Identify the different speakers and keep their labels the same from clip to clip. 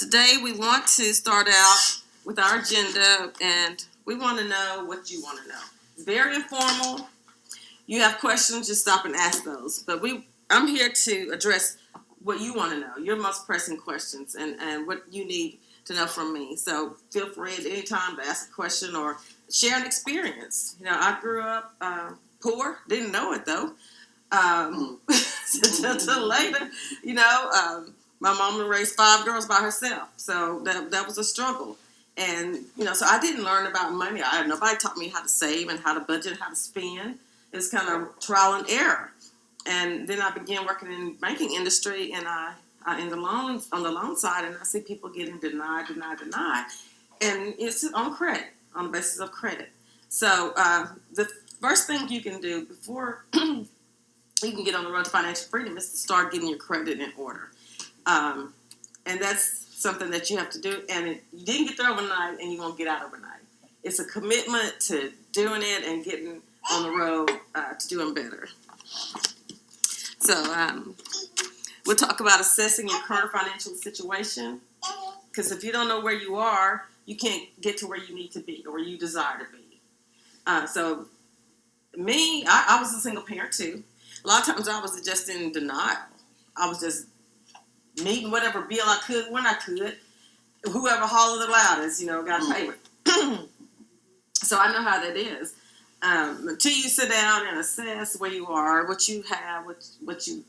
Speaker 1: Today we want to start out with our agenda, and we want to know what you want to know. It's very informal. You have questions, just stop and ask those. But I'm here to address what you want to know, your most pressing questions, and what you need to know from me. So feel free at any time to ask a question or share an experience. I grew up poor, didn't know it though. Until later, my mom raised 5 girls by herself, so that was a struggle. And so I didn't learn about money. Nobody taught me how to save and how to budget, how to spend. It's kind of trial and error. And then I began working in the banking industry, and I in the loans on the loan side, and I see people getting denied, and it's on credit, on the basis of credit. So the first thing you can do before you can get on the road to financial freedom is to start getting your credit in order. And that's something that you have to do. And you didn't get there overnight, and you won't get out overnight. It's a commitment to doing it and getting on the road to doing better. So we'll talk about assessing your current financial situation. Because if you don't know where you are, you can't get to where you need to be or where you desire to be. So me, I was a single parent too. A lot of times I was just in denial. I was just meeting whatever bill I could when I could. Whoever hollered the loudest, got to pay it. So I know how that is. Until you sit down and assess where you are, what you have, what you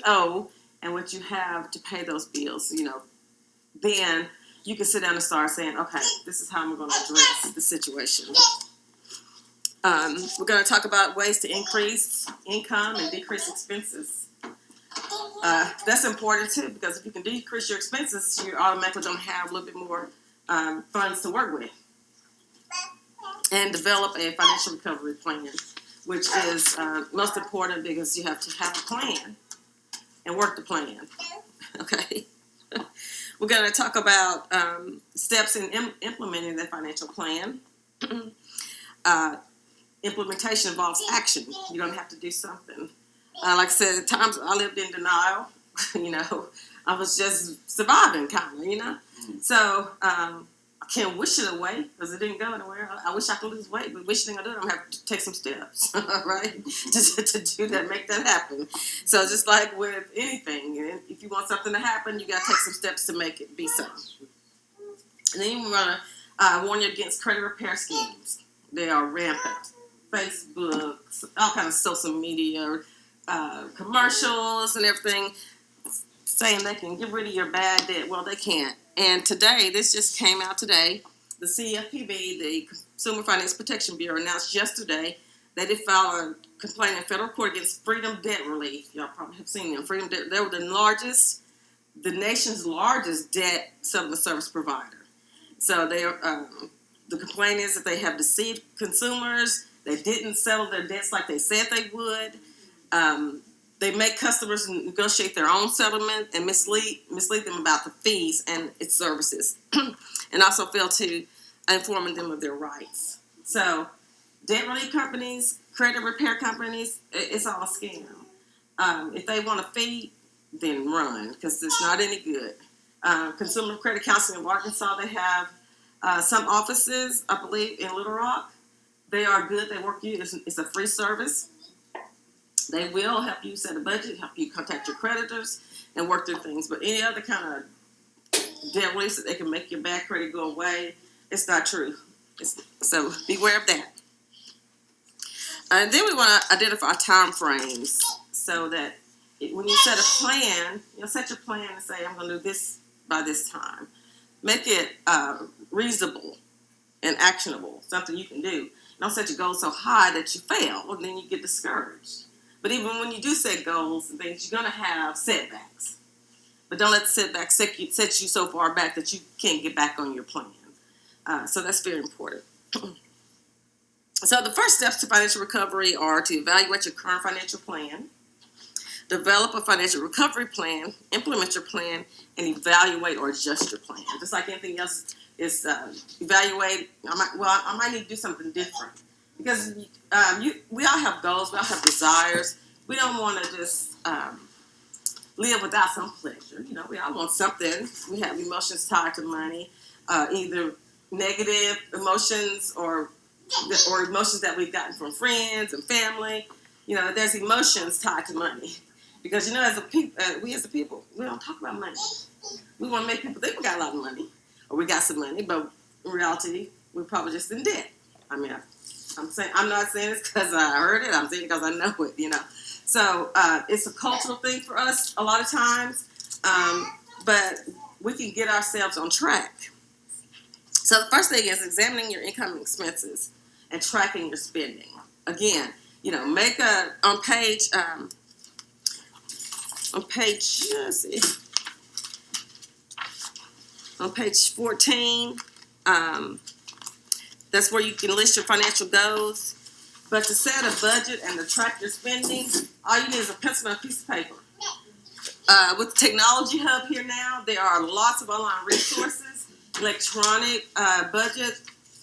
Speaker 1: owe, and what you have to pay those bills, then you can sit down and start saying, okay, this is how I'm going to address the situation. We're going to talk about ways to increase income and decrease expenses. That's important too, because if you can decrease your expenses, you're automatically going to have a little bit more funds to work with. And develop a financial recovery plan, which is most important because you have to have a plan and work the plan. Okay. We're going to talk about steps in implementing the financial plan. Implementation involves action. You're going to have to do something. Like I said, at times I lived in denial. I was just surviving, kind of. So I can't wish it away because it didn't go anywhere. I wish I could lose weight, but wishing I do it, I'm going to have to take some steps, right? to do that, make that happen. So just like with anything, if you want something to happen, you got to take some steps to make it be so. And then you want to warn you against credit repair schemes. They are rampant. Facebook, all kinds of social media, commercials and everything saying they can get rid of your bad debt. Well, they can't. And today, this just came out today, the CFPB, the Consumer Finance Protection Bureau, announced yesterday that it filed a complaint in federal court against Freedom Debt Relief. Y'all probably have seen them. Freedom Debt, they were the nation's largest debt settlement service provider. So the complaint is that they have deceived consumers. They didn't settle their debts like they said they would. They make customers negotiate their own settlement and mislead them about the fees and its services, and also fail to inform them of their rights. So, debt relief companies, credit repair companies, it's all a scam. If they want a fee, then run, because it's not any good. Consumer Credit Counseling in Arkansas, they have some offices, I believe, in Little Rock. They are good. They work you. It's a free service. They will help you set a budget, help you contact your creditors, and work through things. But any other kind of debt relief that they can make your bad credit go away, it's not true. So beware of that. And then we want to identify time frames so that when you set a plan, set your plan and say, I'm going to do this by this time. Make it reasonable and actionable, something you can do. Don't set your goals so high that you fail, and then you get discouraged. But even when you do set goals and things, you're going to have setbacks. But don't let the setbacks set you so far back that you can't get back on your plan. So that's very important. So the first steps to financial recovery are to evaluate your current financial plan, develop a financial recovery plan, implement your plan, and evaluate or adjust your plan. Just like anything else is evaluate. I might need to do something different. Because we all have goals, we all have desires. We don't want to just live without some pleasure. We all want something. We have emotions tied to money, either negative emotions or emotions that we've gotten from friends and family. You know, there's emotions tied to money. Because, you know, we as a people, we don't talk about money. We want to make people think we got a lot of money or we got some money, but in reality, we're probably just in debt. I mean, I'm not saying this because I heard it. I'm saying it because I know it, you know. So it's a cultural thing for us a lot of times, but we can get ourselves on track. So the first thing is examining your income and expenses and tracking your spending. Again, you know, make on page, let's see, on page 14, that's where you can list your financial goals. But to set a budget and to track your spending, all you need is a pencil and a piece of paper. With the Technology Hub here now, there are lots of online resources, electronic budget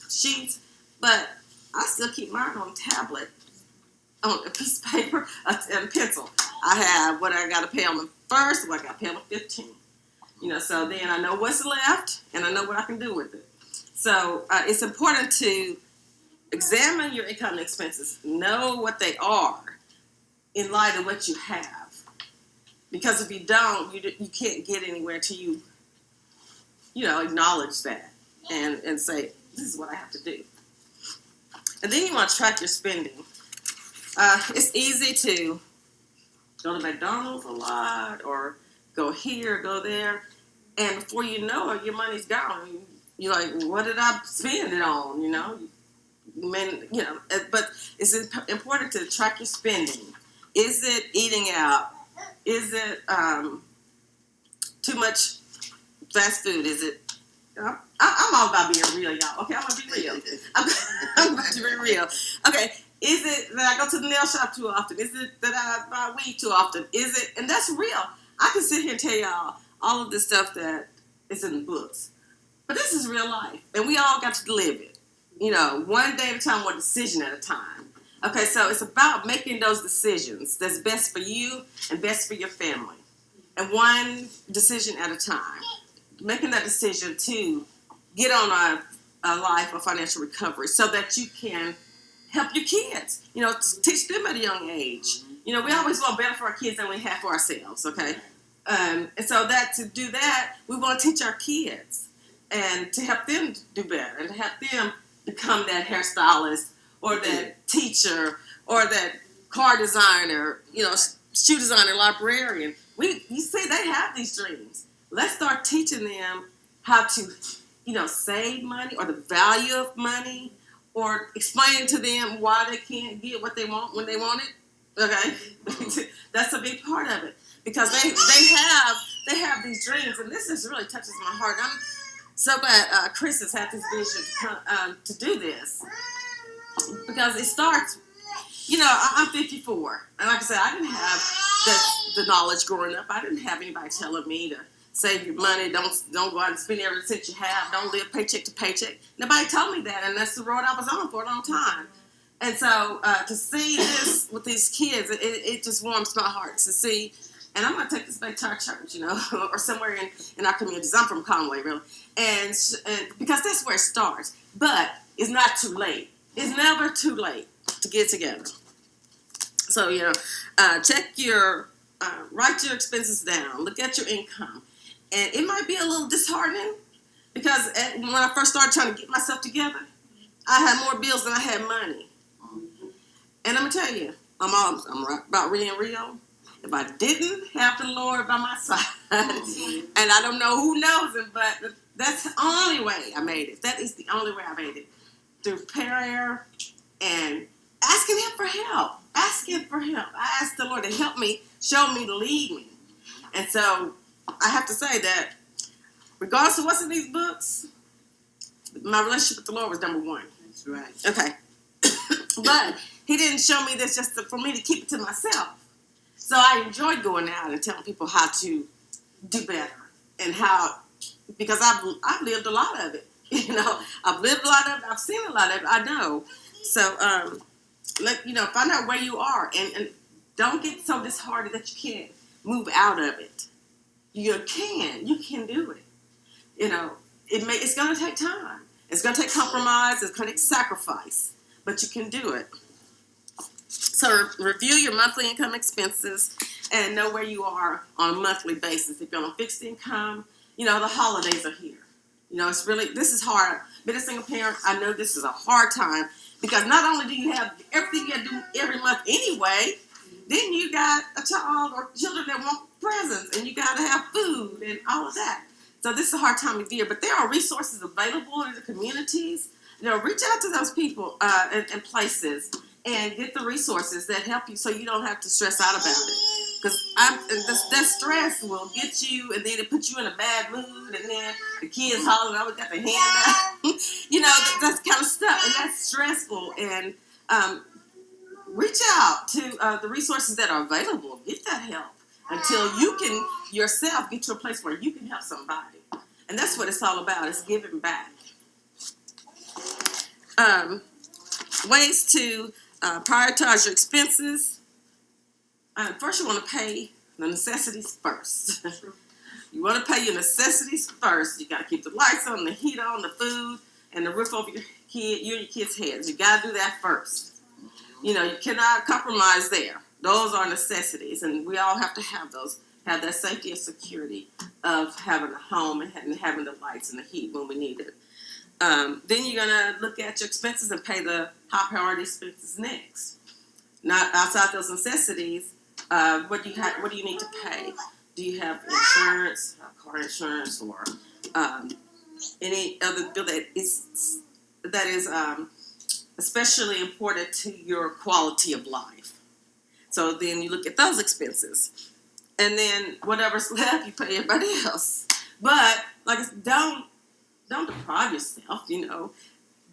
Speaker 1: sheets, but I still keep mine on tablet, on a piece of paper and a pencil. I have what I got to pay on the first, what I got to pay on the 15th. You know, so then I know what's left and I know what I can do with it. So it's important to examine your income and expenses. Know what they are in light of what you have. Because if you don't, you can't get anywhere until you know, acknowledge that and say, this is what I have to do. And then you want to track your spending. It's easy to go to McDonald's a lot or go here, go there. And before you know it, your money's gone. You're like, what did I spend it on, you know? But it's important to track your spending. Is it eating out? Is it too much fast food? Is it? I'm all about being real, y'all. Okay, I'm gonna be real. I'm about to be real. Okay, is it that I go to the nail shop too often? Is it that I buy weed too often? Is it? And that's real. I can sit here and tell y'all all of this stuff that is in the books, but this is real life, and we all got to live it. You know, one day at a time, one decision at a time. Okay, so it's about making those decisions that's best for you and best for your family. And one decision at a time. Making that decision to get on a life of financial recovery so that you can help your kids. You know, teach them at a young age. You know, we always want better for our kids than we have for ourselves, okay? And so to do that, we want to teach our kids and to help them do better and to help them become that hairstylist or that teacher or that car designer, you know, shoe designer, librarian. You see, they have these dreams. Let's start teaching them how to, you know, save money or the value of money or explain to them why they can't get what they want when they want it. Okay? That's a big part of it because they have these dreams, and this is really touches my heart. I'm so glad Chris has had this vision to do this because it starts. You know, I'm 54, and like I said, I didn't have the knowledge growing up. I didn't have anybody telling me to save your money, don't go out and spend every cent you have, don't live paycheck to paycheck. Nobody told me that, and that's the road I was on for a long time. And so to see this with these kids, it just warms my heart to see. And I'm going to take this back to our church, you know, or somewhere in our communities. I'm from Conway, really. And because that's where it starts. But it's not too late. It's never too late to get together. So, you know, write your expenses down. Look at your income. And it might be a little disheartening because when I first started trying to get myself together, I had more bills than I had money. And I'm going to tell you, I'm right about Rhea and Rio. If I didn't have the Lord by my side, and I don't know who knows him, but that's the only way I made it. That is the only way I made it. Through prayer and asking him for help. Asking for help. I asked the Lord to help me, show me, to lead me. And so I have to say that regardless of what's in these books, my relationship with the Lord was number one.
Speaker 2: That's right.
Speaker 1: Okay. But he didn't show me this just for me to keep it to myself. So I enjoyed going out and telling people how to do better and because I've lived a lot of it. You know, I've lived a lot of it. I've seen a lot of it. I know. So, find out where you are and don't get so disheartened that you can't move out of it. You can do it. You know, it's going to take time. It's going to take compromise. It's going to take sacrifice, but you can do it. So review your monthly income expenses and know where you are on a monthly basis. If you're on fixed income, you know, the holidays are here. You know, this is hard. Being a single parent, I know this is a hard time because not only do you have everything you got to do every month anyway, then you got a child or children that want presents and you got to have food and all of that. So this is a hard time of year, but there are resources available in the communities. You know, reach out to those people and places and get the resources that help you so you don't have to stress out about it. Because that stress will get you, and then it puts you in a bad mood, and then the kids hollering, "I got the hand out." You know, that's kind of stuff, and that's stressful. And reach out to the resources that are available. Get that help until you can yourself get to a place where you can help somebody. And that's what it's all about, is giving back. Ways to prioritize your expenses. First, you want to pay the necessities first. You want to pay your necessities first. You got to keep the lights on, the heat on, the food, and the roof over you and your kids' heads. You got to do that first. You know, you cannot compromise there. Those are necessities, and we all have to have those. Have that safety and security of having a home and having the lights and the heat when we need it. Then you're gonna look at your expenses and pay the high priority expenses next. Not outside those necessities. What do you need to pay? Do you have insurance, car insurance, or any other bill that is especially important to your quality of life? So then you look at those expenses, and then whatever's left, you pay everybody else. But don't deprive yourself. You know,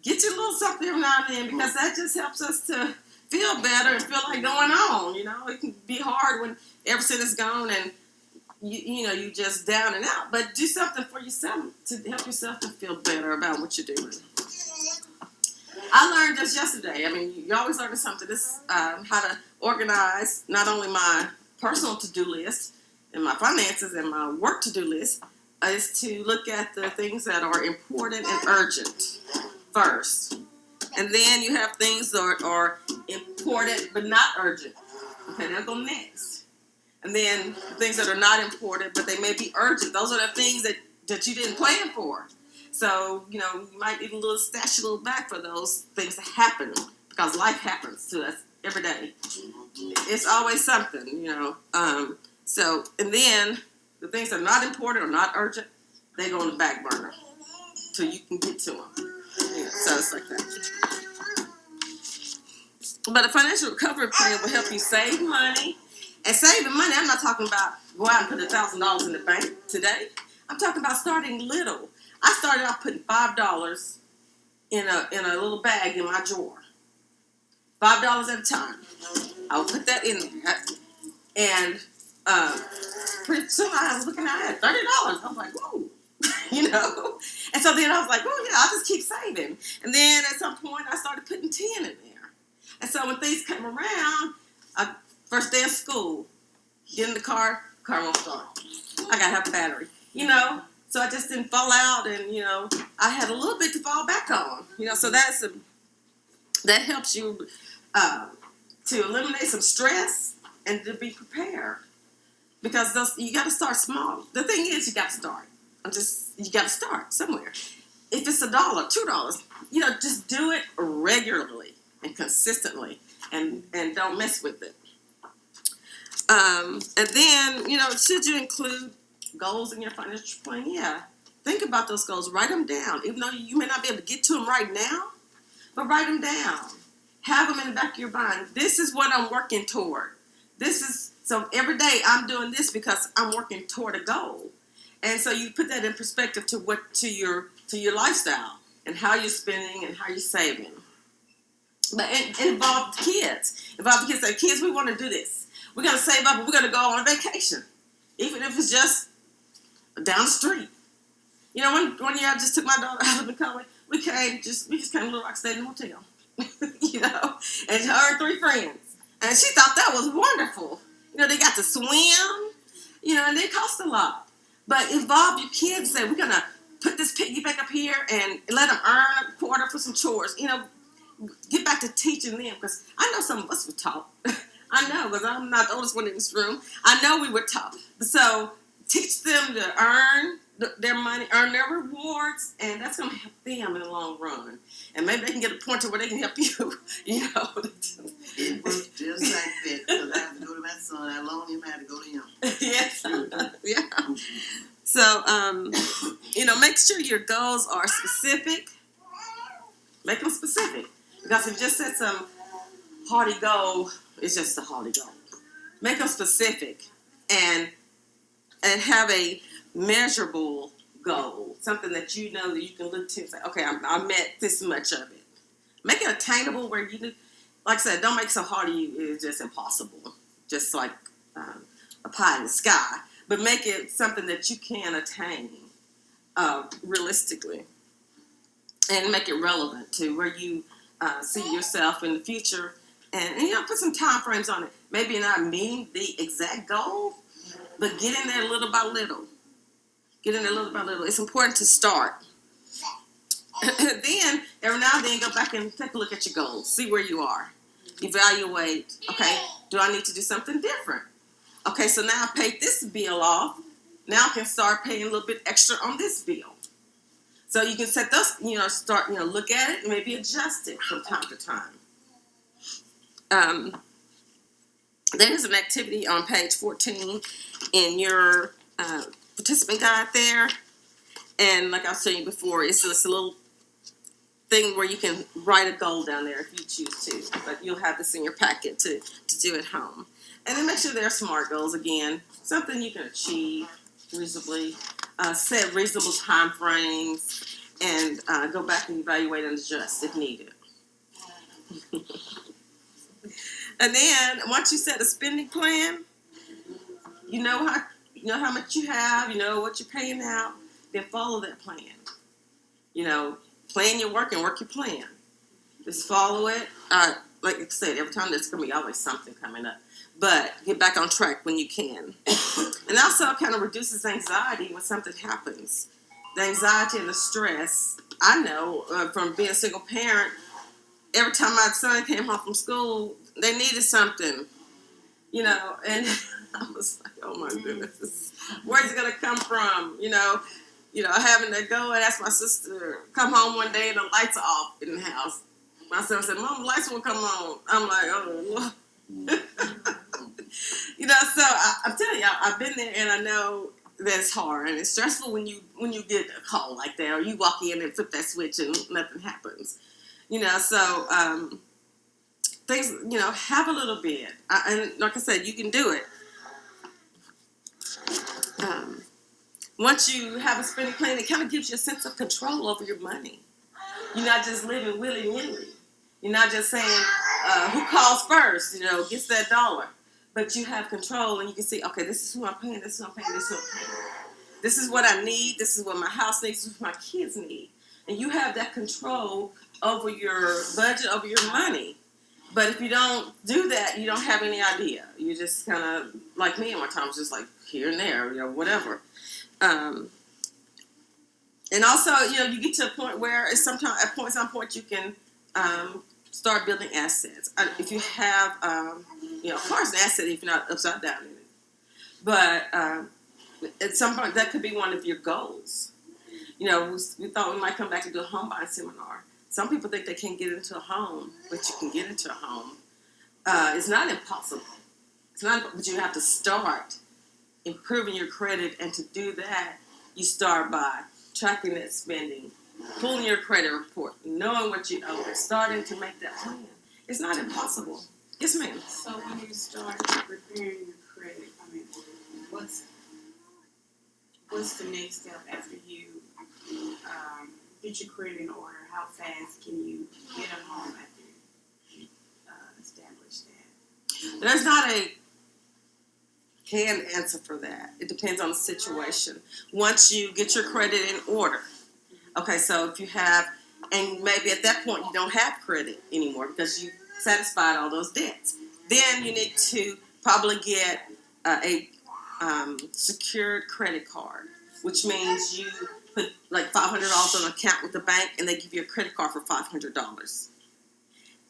Speaker 1: get your little something every now and then, because that just helps us to feel better and feel like going on. You know, it can be hard when every cent is gone and you just down and out. But do something for yourself to help yourself to feel better about what you're doing. I learned this yesterday. I mean, you always learn something. This how to organize not only my personal to-do list and my finances and my work to-do list, is to look at the things that are important and urgent first. And then you have things that are important but not urgent. Okay, they'll go next. And then the things that are not important but they may be urgent, those are the things that you didn't plan for. So, you know, you might need a little stash a little back for those things to happen, because life happens to us every day. It's always something, you know. And then the things that are not important or not urgent, they go on the back burner till you can get to them. Yeah, so it's like that. But a financial recovery plan will help you save money. And saving money, I'm not talking about go out and put $1,000 in the bank today. I'm talking about starting little. I started off putting $5 in a little bag in my drawer. $5 at a time. I would put that in there. And pretty soon I was looking at it, $30. I was like, whoa. You know? And so then I was like, oh yeah, I'll just keep saving. And then at some point I started putting 10 in there. And so when things came around, first day of school, get in the car won't start. I got to have a battery. You know? So I just didn't fall out, and you know, I had a little bit to fall back on. You know, so that helps you to eliminate some stress and to be prepared, because you got to start small. The thing is, you got to start. You got to start somewhere. If it's $1, $2, you know, just do it regularly and consistently, and don't mess with it. And then, you know, should you include goals in your financial plan? Yeah. Think about those goals. Write them down. Even though you may not be able to get to them right now, but write them down. Have them in the back of your mind. This is what I'm working toward. So every day I'm doing this because I'm working toward a goal. And so you put that in perspective to your lifestyle and how you're spending and how you're saving. But involve the kids. Involve the kids. Say, kids, we want to do this. We're going to save up and we're going to go on vacation. Even if it's just down the street. You know, one year I just took my daughter out of the country. We just came to Little Rock, stayed in a hotel. You know, and her and 3 friends. And she thought that was wonderful. You know, they got to swim, you know, and it cost a lot. But involve your kids. Say, we're going to put this piggy bank up here and let them earn a quarter for some chores. Get back to teaching them, because I know some of us were taught. I know, because I'm not the oldest one in this room. I know we were taught. So teach them to earn their money, earn their rewards, and that's going to help them in the long run. And maybe they can get a point to where they can help you.
Speaker 2: It was just like that, because I had to go to my son. I loaned him, I had to go to him.
Speaker 1: Yes. Yeah. So, make sure your goals are specific. Make them specific. Because if you just set some hardy goal, it's just a hardy goal. Make them specific and have a measurable goal, something that you know that you can look to and say, okay, I met this much of it. Make it attainable where you do, like I said, don't make it so hardy it's just impossible, just like a pie in the sky. But make it something that you can attain realistically, and make it relevant to where you see yourself in the future, and put some time frames on it. Maybe not meeting the exact goal, but getting there little by little. It's important to start. Then every now and then go back and take a look at your goals, see where you are, evaluate. Okay, do I need to do something different? Okay, so now I paid this bill off. Now I can start paying a little bit extra on this bill. So you can set those, start, look at it and maybe adjust it from time to time. There's an activity on page 14 in your participant guide there. And like I was saying before, it's just a little thing where you can write a goal down there if you choose to. But you'll have this in your packet to do at home. And then make sure they're SMART goals again. Something you can achieve reasonably. Set reasonable time frames, and go back and evaluate and adjust if needed. And then once you set a spending plan, you know how much you have, you know what you're paying out, then follow that plan. Plan your work and work your plan. Just follow it. Like I said, every time there's going to be always something coming up. But get back on track when you can. And also kind of reduces anxiety when something happens. The anxiety and the stress. I know from being a single parent, every time my son came home from school, they needed something. And I was like, oh my goodness, where's it going to come from? Having to go and ask my sister, come home one day and the lights are off in the house. My son said, Mom, the lights won't come on. I'm like, oh, so I'm telling y'all, I've been there, and I know that it's hard and it's stressful when you get a call like that, or you walk in and flip that switch and nothing happens. So things, have a little bit, and like I said, you can do it. Once you have a spending plan, it kind of gives you a sense of control over your money. You're not just living willy-nilly. You're not just saying, who calls first, gets that dollar. But you have control, and you can see, okay, this is who I'm paying, this is who I'm paying, this is who I'm paying. This is what I need, this is what my house needs, this is what my kids need. And you have that control over your budget, over your money. But if you don't do that, you don't have any idea. You just kind of, like me at one time, was just like here and there, whatever. And also, you get to a point where it's sometimes at some point you can start building assets. If you have, cars an asset if you're not upside down in it. But at some point, that could be one of your goals. We thought we might come back and do a home buying seminar. Some people think they can't get into a home, but you can get into a home. It's not impossible. But you have to start improving your credit, and to do that, you start by tracking that spending, pulling your credit report, knowing what you owe, and starting to make that plan. It's not impossible. Yes, ma'am.
Speaker 3: So when you start preparing your credit, what's the next step after you get your credit in order? How fast can you get a home after you establish that?
Speaker 1: There's not a canned answer for that. It depends on the situation. Once you get your credit in order, okay, so if you have, and maybe at that point you don't have credit anymore because you satisfied all those debts, then you need to probably get a secured credit card. which means you put like $500 on an account with the bank, and they give you a credit card for $500,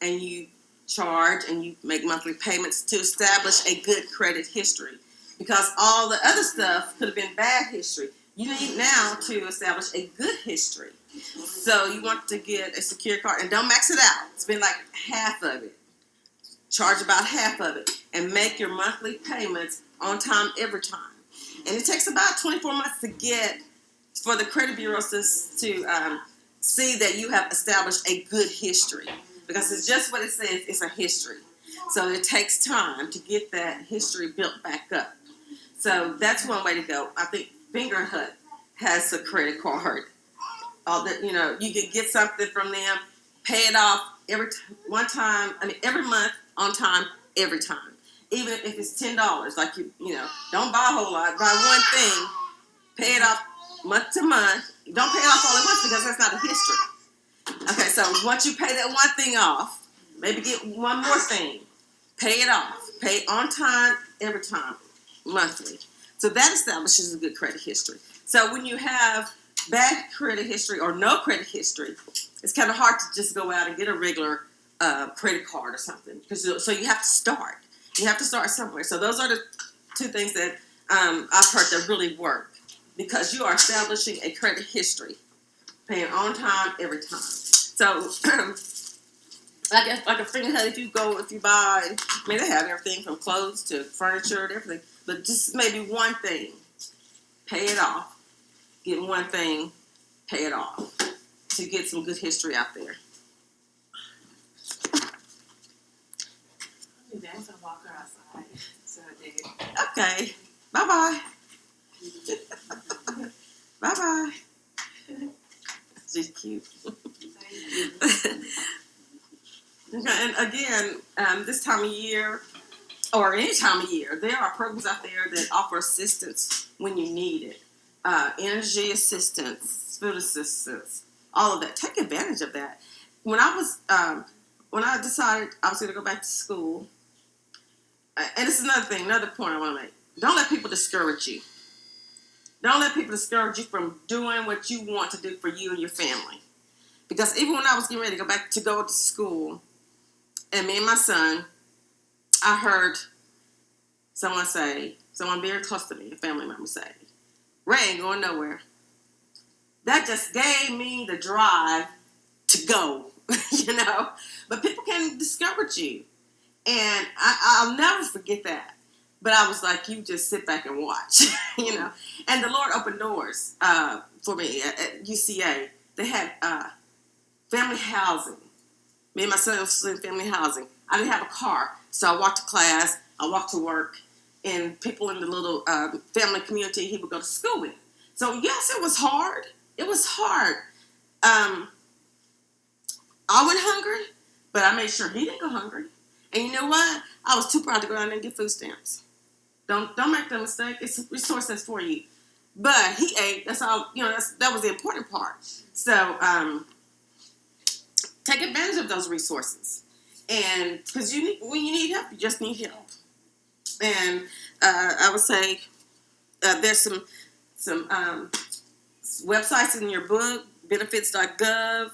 Speaker 1: and you charge and you make monthly payments to establish a good credit history, because all the other stuff could have been bad history. You need now to establish a good history. So you want to get a secure card, and don't max it out. Spend like half of it. Charge about half of it, and make your monthly payments on time every time. And it takes about 24 months to get for the credit bureaus to see that you have established a good history, because it's just what it says. It's a history. So it takes time to get that history built back up. So that's one way to go. I think Finger Hut has a credit card. All that, you know, you can get something from them, pay it off every month on time, every time. Even if it's $10, like you know, don't buy a whole lot, buy one thing, pay it off month to month. Don't pay it off all at once, because that's not a history. Okay, so once you pay that one thing off, maybe get one more thing, pay it off, pay on time, every time, monthly. So that establishes a good credit history. So when you have bad credit history or no credit history, it's kind of hard to just go out and get a regular credit card or something. So you have to start. You have to start somewhere. So those are the two things that I've heard that really work, because you are establishing a credit history, paying on time every time. So I guess like a Finger Hut, if you buy, I mean, they have everything from clothes to furniture and everything, but just maybe one thing, pay it off. Get one thing, pay it off, to get some good history out there.
Speaker 3: That's a walker outside. So
Speaker 1: Okay. Bye-bye. Bye-bye. She's cute. Okay, and again, this time of year, or any time of year, there are programs out there that offer assistance when you need it. Energy assistance, food assistance, all of that. Take advantage of that. When I decided I was going to go back to school, and this is another point I want to make. Don't let people discourage you. Don't let people discourage you from doing what you want to do for you and your family. Because even when I was getting ready to go to school, and me and my son, I heard someone very close to me, a family member say, "Ray ain't going nowhere." That just gave me the drive to go, you know. But people can discourage you. And I'll never forget that. But I was like, you just sit back and watch, you know. And the Lord opened doors for me at UCA. They had family housing. Me and my son was in family housing. I didn't have a car, so I walked to class, I walked to work, and people in the little family community he would go to school with. So yes, it was hard. It was hard. I went hungry, but I made sure he didn't go hungry. And you know what? I was too proud to go down there and get food stamps. Don't make that mistake. It's a resource that's for you. But he ate. That's all. You know, that was the important part. So take advantage of those resources. And because when you need help, you just need help. And I would say there's some websites in your book, benefits.gov,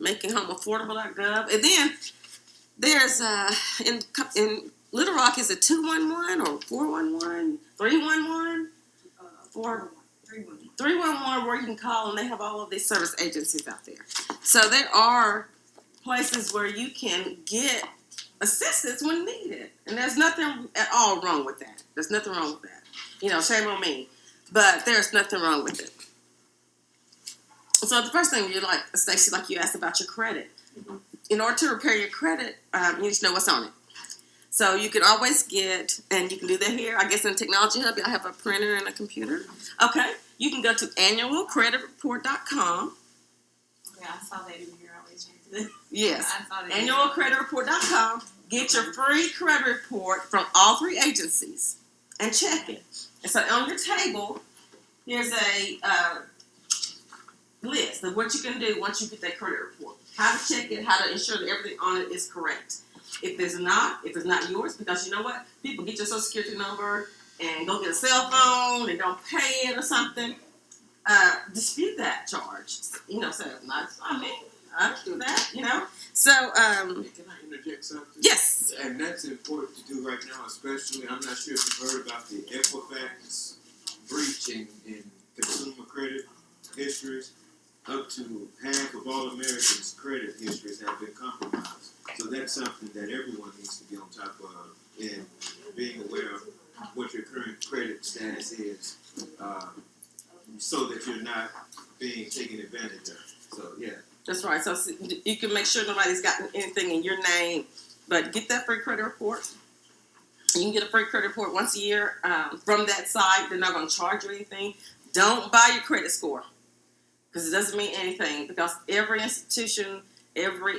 Speaker 1: makinghomeaffordable.gov, and then there's in Little Rock, is it 211 or 411, 311, 311, where you can call, and they have all of these service agencies out there. So there are places where you can get assistance when needed, and there's nothing at all wrong with that. There's nothing wrong with that. You know, shame on me, but there's nothing wrong with it. So the first thing you're like, Stacey, like you asked about your credit. Mm-hmm. In order to repair your credit, you need to know what's on it. So you can always get, and you can do that here, I guess in the Technology Hub, I have a printer and a computer. Okay, you can go to annualcreditreport.com.
Speaker 3: Okay, I saw that in here. I always check it.
Speaker 1: Yes, annualcreditreport.com. Get your free credit report from all three agencies and check it. And so on your table, here's a list of what you can do once you get that credit report. How to check it, how to ensure that everything on it is correct. If it's not yours, because you know what? People get your social security number and go get a cell phone and don't pay it or something, dispute that charge. You know, say, "That's not me. I don't do that." You know. So,
Speaker 4: Can I interject something?
Speaker 1: yes.
Speaker 4: And that's important to do right now, especially, I'm not sure if you've heard about the Equifax breach in consumer credit histories. Up to half of all Americans' credit histories have been compromised. So that's something that everyone needs to be on top of, and being aware of what your current credit status is, so that you're not being taken advantage of. So, yeah.
Speaker 1: That's right. So you can make sure nobody's gotten anything in your name, but get that free credit report. You can get a free credit report once a year from that site. They're not going to charge you anything. Don't buy your credit score because it doesn't mean anything, because every institution, every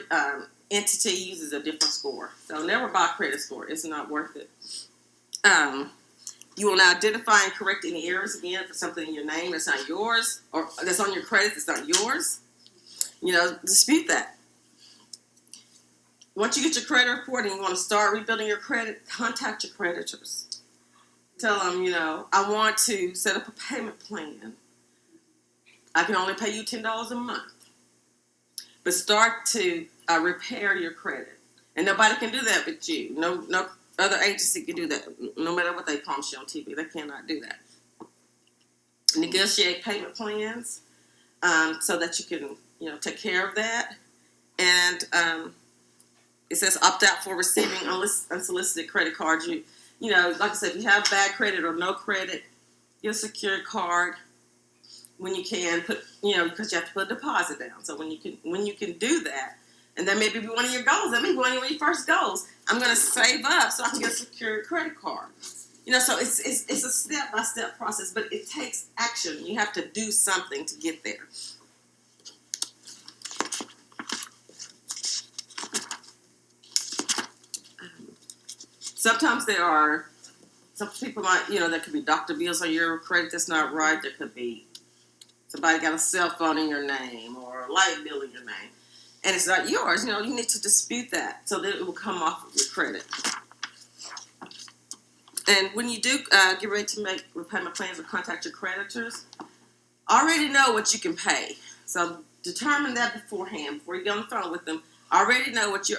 Speaker 1: entity uses a different score. So never buy a credit score. It's not worth it. You want to identify and correct any errors, again, for something in your name that's not yours, or that's on your credit that's not yours. You know, dispute that. Once you get your credit report and you want to start rebuilding your credit, contact your creditors. Tell them, you know, I want to set up a payment plan. I can only pay you $10 a month. But start to repair your credit. And nobody can do that but you. No other agency can do that, no matter what they promise you on TV. They cannot do that. Negotiate payment plans so that you can, you know, take care of that. And it says opt out for receiving unsolicited credit cards. You know, like I said, if you have bad credit or no credit, get a secured card when you can. Put, you know, because you have to put a deposit down. So when you can do that, and that may be one of your goals. That may be one of your first goals. I'm going to save up so I can get a secured credit card. You know, so it's a step-by-step process, but it takes action. You have to do something to get there. Sometimes some people might, you know, there could be doctor bills on your credit that's not right. There could be somebody got a cell phone in your name or a light bill in your name, and it's not yours. You know, you need to dispute that so that it will come off of your credit. And when you do get ready to make repayment plans or contact your creditors, already know what you can pay. So determine that beforehand before you get on the phone with them. Already know what you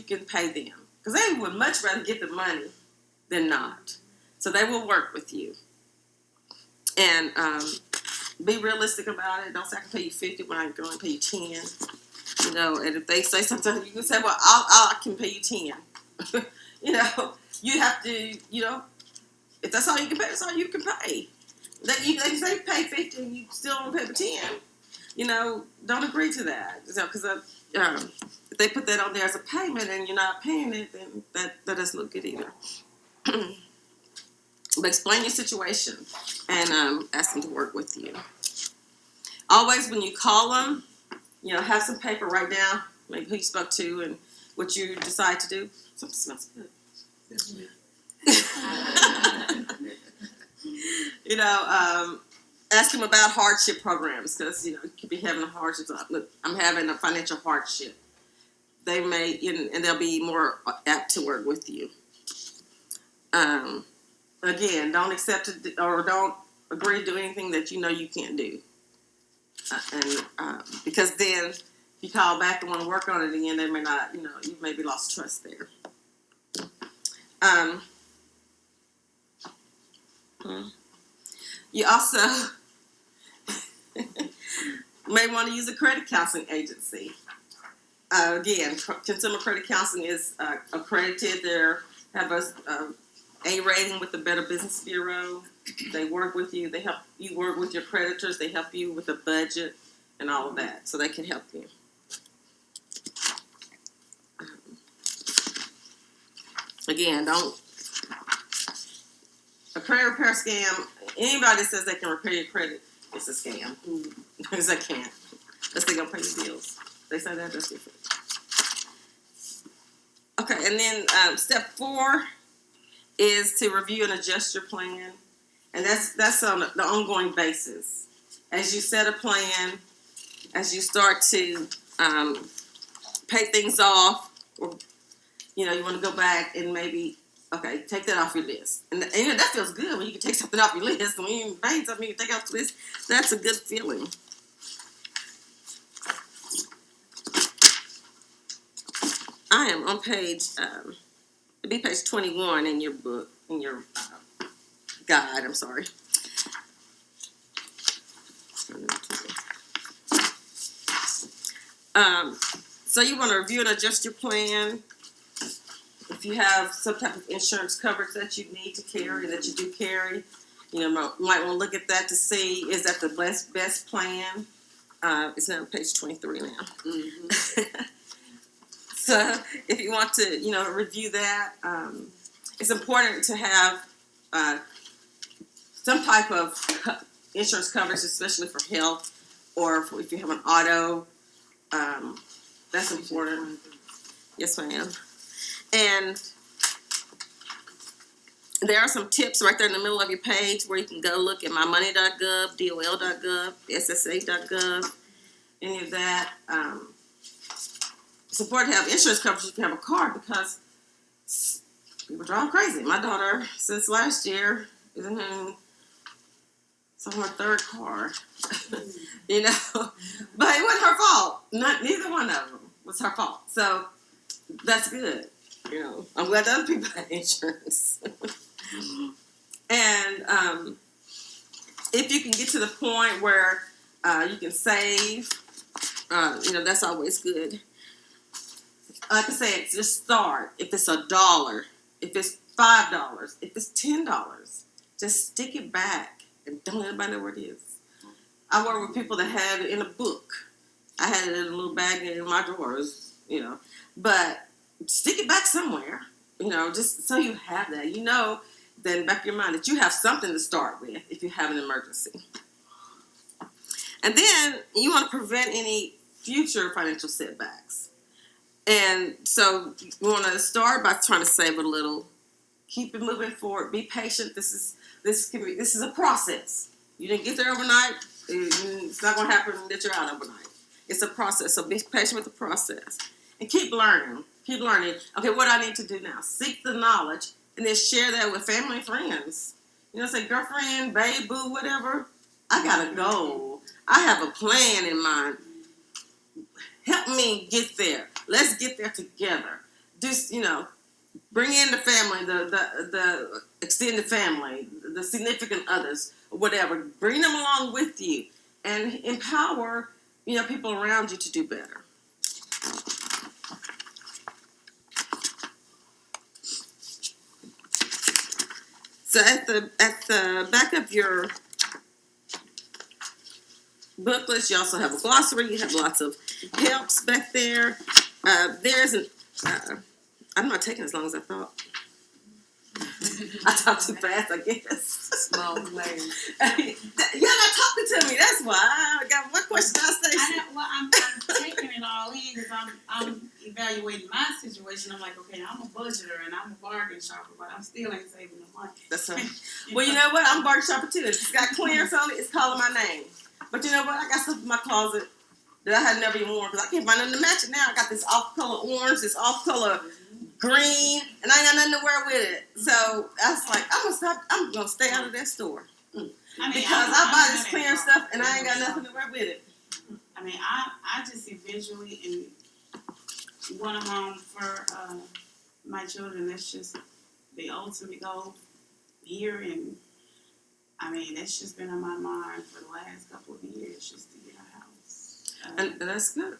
Speaker 1: can pay them, because they would much rather get the money than not. So they will work with you. And be realistic about it. Don't say I can pay you $50 when I can only pay you $10. You know, and if they say something, you can say, well, I can pay you $10. You know, you have to, you know, if that's all you can pay, that's all you can pay. They say pay $50 and you still don't pay the $10. You know, don't agree to that. Because if they put that on there as a payment and you're not paying it, then that doesn't look good either. But explain your situation and ask them to work with you. Always, when you call them, you know, have some paper, write down maybe who you spoke to and what you decide to do. Something smells good. You know, ask them about hardship programs, because, you know, you could be having a hardship. Look, I'm having a financial hardship. They may, and they'll be more apt to work with you. Again, don't accept it or don't agree to do anything that you know you can't do. Because then if you call back and want to work on it again, they may not, you know, you maybe lost trust there. You also may want to use a credit counseling agency. Again, Consumer Credit Counseling is accredited. They have a rating with the Better Business Bureau. They work with you. They help you work with your creditors. They help you with a budget and all of that, so they can help you. Again, a credit repair scam. Anybody that says they can repair your credit, it's a scam. Because they can't. Unless they're going to pay your bills. They say that, that's different. Okay, and then step 4 is to review and adjust your plan. And that's on the ongoing basis. As you set a plan, as you start to pay things off, or, you know, you want to go back and maybe Okay, take that off your list. And you know, that feels good when you can take something off your list. When you find something you can take off the list, that's a good feeling. I am on page, it'd be page 21 in your book, in your guide, I'm sorry. So you want to review and adjust your plan. If you have some type of insurance coverage that you need to carry, that you do carry, you know, might want to look at that to see, is that the best plan? It's now on page 23 now.
Speaker 2: Mm-hmm.
Speaker 1: So if you want to, you know, review that, it's important to have some type of insurance coverage, especially for health or if you have an auto. That's important. Yes, ma'am. And there are some tips right there in the middle of your page where you can go look at mymoney.gov, dol.gov, ssa.gov, any of that. It's important to have insurance coverage if you have a car because people drive crazy. My daughter, since last year, is in her third car. You know, but it wasn't her fault. Neither one of them was her fault. So that's good. You know, I'm glad other people have insurance. And if you can get to the point where you can save, you know, that's always good. Like I said, just start. If it's $1, if it's $5, if it's $10, just stick it back and don't let anybody know where it is. I work with people that had it in a book. I had it in a little bag in my drawers, you know. But stick it back somewhere, you know, just so you have that. You know, then in the back of your mind that you have something to start with if you have an emergency. And then you want to prevent any future financial setbacks. And so you want to start by trying to save a little. Keep it moving forward. Be patient. This is a process. You didn't get there overnight. It's not going to happen that you're out overnight. It's a process. So be patient with the process. And keep learning. Keep learning. Okay, what do I need to do now? Seek the knowledge and then share that with family and friends. You know, say, girlfriend, babe, boo, whatever. I got a goal. I have a plan in mind. Help me get there. Let's get there together. Just, you know, bring in the family, the extended family, the significant others, whatever. Bring them along with you and empower, you know, people around you to do better. So at the back of your booklets, you also have a glossary. You have lots of helps back there. There's an I'm not taking as long as I thought. I talk too fast, I guess.
Speaker 2: Small claims.
Speaker 1: You're not talking to me. That's why. I got one question.
Speaker 3: I'm taking it all in because I'm evaluating my situation. I'm like, okay, I'm a budgeter and I'm a bargain shopper, but I'm still ain't saving no money.
Speaker 1: That's right. Well, you know what? I'm a bargain shopper too. It's got clearance on it. It's calling my name. But you know what? I got stuff in my closet that I had never even worn because I can't find nothing to match it now. I got this off-color orange, this off-color green, and I ain't got nothing to wear with it. So I was like, I'm gonna stay out of that store. Because I buy this clearance stuff and I ain't got nothing to wear with it.
Speaker 3: I mean, I just eventually want a home for my children. That's just the ultimate goal here, and I mean, that's just been on my mind for the last couple of years, just to get a house.
Speaker 1: And that's good.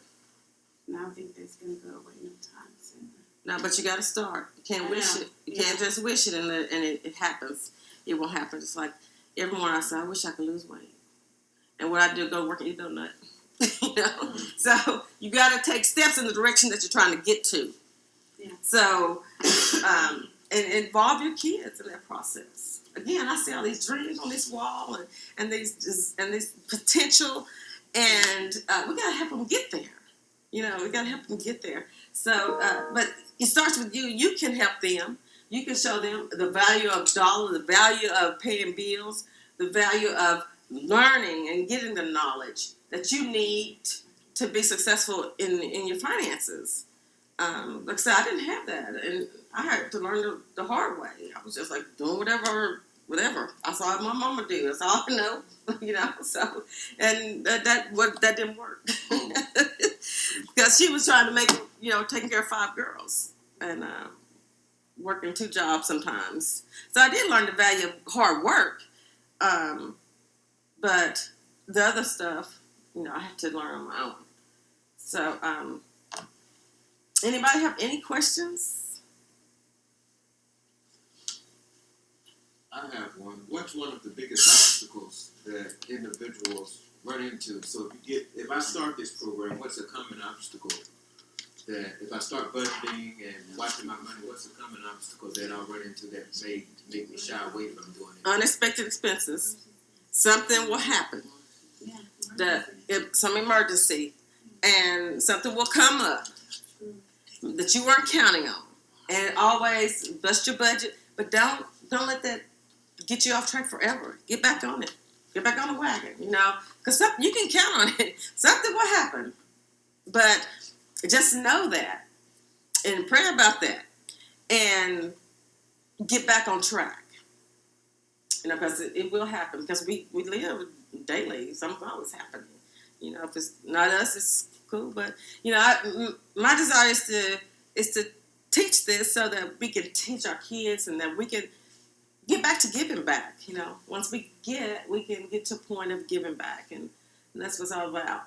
Speaker 3: And I don't think that's gonna go away no time soon.
Speaker 1: No, but you got to start. You can't wish it. You can't just wish it and it happens. It won't happen. It's like every morning I say, I wish I could lose weight. And what I do, go to work and eat donut. You know? So you got to take steps in the direction that you're trying to get to.
Speaker 3: Yeah.
Speaker 1: So, and involve your kids in that process. Again, I see all these dreams on this wall and these potential, and we got to help them get there. You know, we got to help them get there. So, but it starts with you. You can help them. You can show them the value of dollar, the value of paying bills, the value of learning and getting the knowledge that you need to be successful in your finances. like I said, I didn't have that, and I had to learn the hard way. I was just like doing whatever I saw my mama do. That's all I know, So, and that didn't work because she was trying to make taking care of 5 girls and working 2 jobs sometimes. So I did learn the value of hard work, but the other stuff, I had to learn on my own. So, anybody have any questions?
Speaker 4: I have one. What's one of the biggest obstacles that individuals run into? So if I start this program, what's a common obstacle that if I start budgeting and watching my money, what's a common obstacle that I'll run into that may make me shy away from doing it?
Speaker 1: Unexpected expenses. Something will happen. Some emergency, and something will come up that you weren't counting on. And always bust your budget, but don't let that get you off track forever. Get back on it. Get back on the wagon, because you can count on it. Something will happen, but just know that and pray about that and get back on track. Because it will happen because we live daily. Something's always happening. If it's not us, it's cool. But my desire is to teach this so that we can teach our kids and that we can get back to giving back. Once we can get to a point of giving back, and that's what it's all about.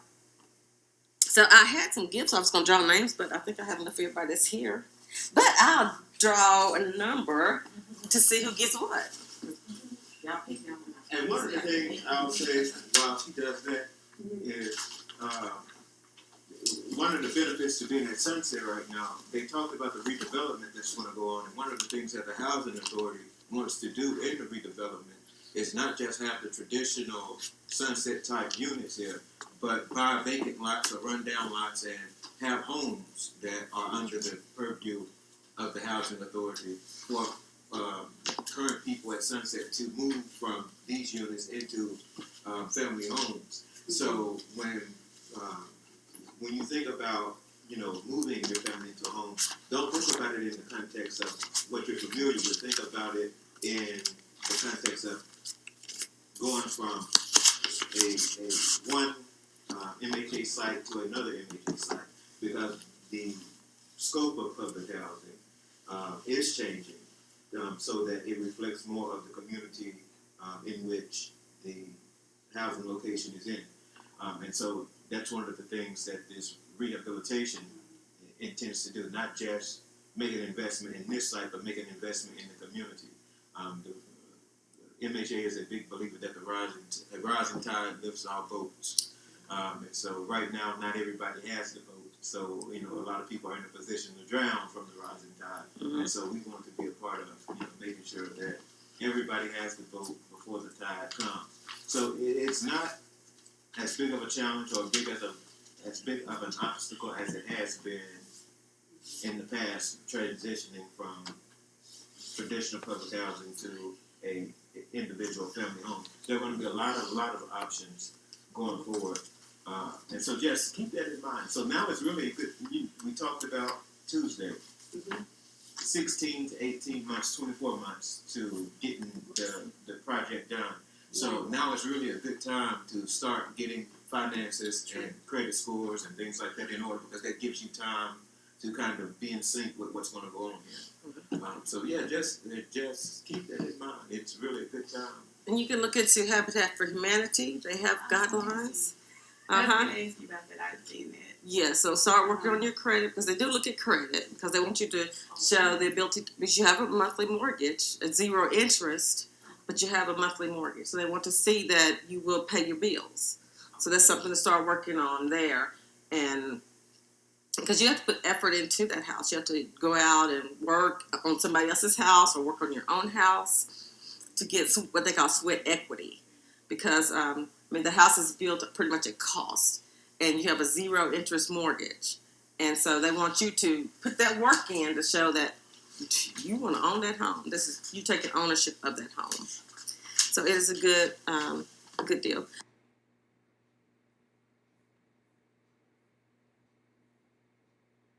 Speaker 1: So I had some gifts. I was going to draw names, but I think I have enough for everybody that's here. But I'll draw a number to see who gets what.
Speaker 4: And one of the things I'll say while she does that is one of the benefits to being at Sunset right now, they talked about the redevelopment that's going to go on. And one of the things that the Housing Authority wants to do in the redevelopment is not just have the traditional Sunset type units here, but buy vacant lots or rundown lots and have homes that are under the purview of the Housing Authority for current people at Sunset to move from these units into family homes. So when you think about moving your family into a home, don't think about it in the context of what you're familiar with. Think about it in the context of going from a one MHA site to another MHA site, because the scope of public housing is changing so that it reflects more of the community in which the housing location is in. And so that's one of the things that this rehabilitation intends to do, not just make an investment in this site, but make an investment in the community. The MHA is a big believer that the rising tide lifts all boats. And so right now, not everybody has the boat. So, a lot of people are in a position to drown from the rising tide. Mm-hmm. And so we want to be a part of, making sure that everybody has the boat before the tide comes. So it's not as big of a challenge or as big of an obstacle as it has been in the past, transitioning from traditional public housing to a individual family home. There are going to be a lot of options going forward. And so just keep that in mind. So now it's really good. We talked about Tuesday, 16 to 18 months, 24 months to getting the project done. So now it's really a good time to start getting finances and credit scores and things like that in order, because that gives you time to kind of be in sync with what's going to go on here. So yeah, just keep that in mind. It's really a good time.
Speaker 1: And you can look into Habitat for Humanity. They have guidelines.
Speaker 3: I was going to ask you about that. I've seen that.
Speaker 1: Yeah, so start working on your credit, because they do look at credit, because they want you to show the ability, because you have a monthly mortgage at 0 interest, but you have a monthly mortgage. So they want to see that you will pay your bills. So that's something to start working on there. And because you have to put effort into that house. You have to go out and work on somebody else's house or work on your own house to get what they call sweat equity. Because, the house is built pretty much at cost, and you have a 0 interest mortgage. And so they want you to put that work in to show that you want to own that home. You taking ownership of that home. So it is a good deal.